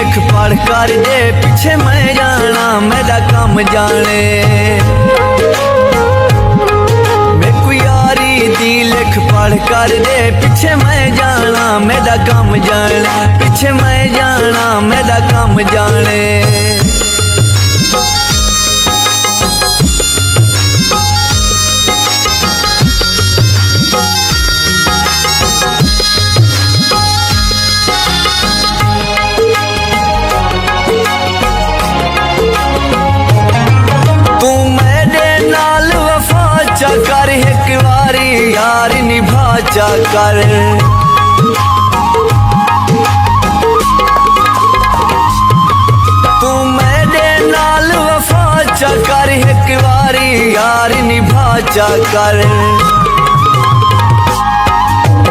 लिख पढ़ कर दे, पीछे मैं जाना मेरा काम जाने। मेरे यारी दी लिख पढ़ कर दे, पीछे मैं जाना मेरा काम जाने, पीछे मैं जाना मेरा काम जाने। कर एक बारी यार निभा जा कर, तू मेरे नाल वफा चा कर एक बारी यार निभा जा कर।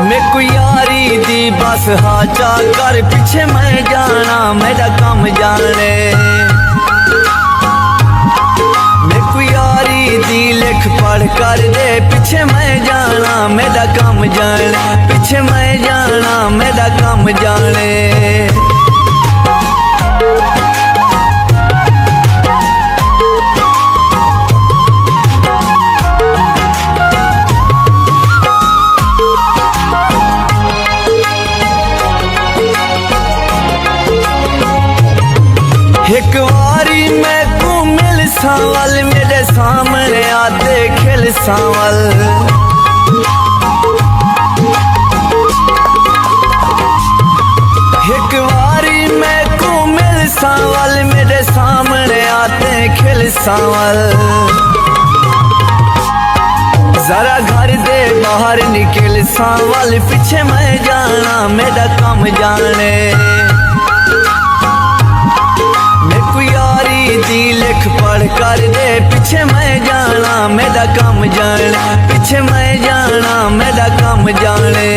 मेरे को यारी दी बस हाचा कर, पीछे मैं जाना मेरा काम जाने। दी लिख पढ़ कर दे, पीछे मैं जाना मेरा काम जाने, पीछे मैं जाना मेरा काम जाने। एक बारी मैं को मिल सावल, मेरे सामने आते खिल सावल। एक बारी मैं को मिल सावल, मेरे सामने आते खिल सावल। जरा घर दे बाहर निकल सावल, पीछे मैं जाना मेरा काम जाने। दी लिख पढ़ कर दे, पीछे मैं जाना मेरा काम जाने, पीछे मैं जाना मेरा काम जाने।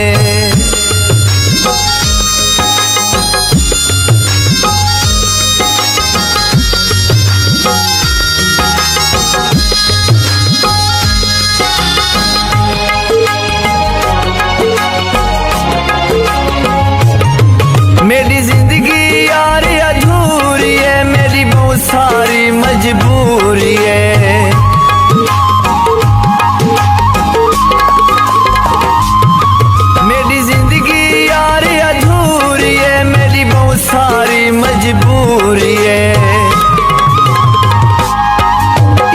मेरी जिंदगी यार अधूरी है, मेरी बहुत सारी मजबूरी है। मेरी जिंदगी यार अधूरी है, मेरी बहुत सारी मजबूरी है।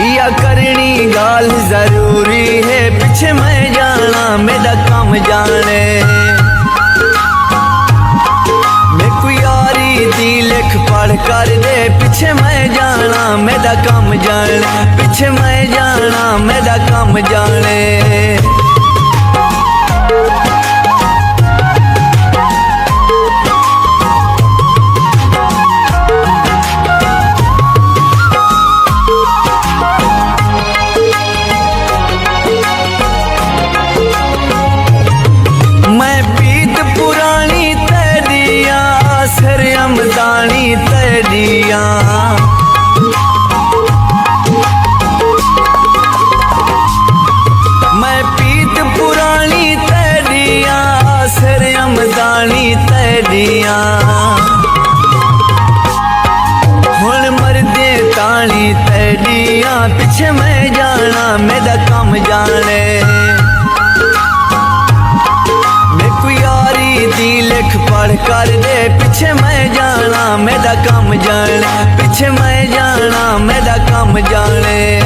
या करनी गाल जरूरी है, पीछे मैं जाना मेरा काम जाने। दी लिख पढ़ कर दे, पीछे मैं जाना मेरा काम जाने, पीछे मैं जाना मेरा काम जाने। मैं पीत पुरानी तेरिया सरमदानी तेरिया, मैं पीत पुरानी तेरिया सरमदानी तेरिया। हुण मरदे तानी तेरिया, पीछे मैं जाना मेरा काम जाने। दी लिख पढ़ कर दे, पीछे मैं जाना मेरा काम जाने, पीछे मैं जाना मेरा काम जाने।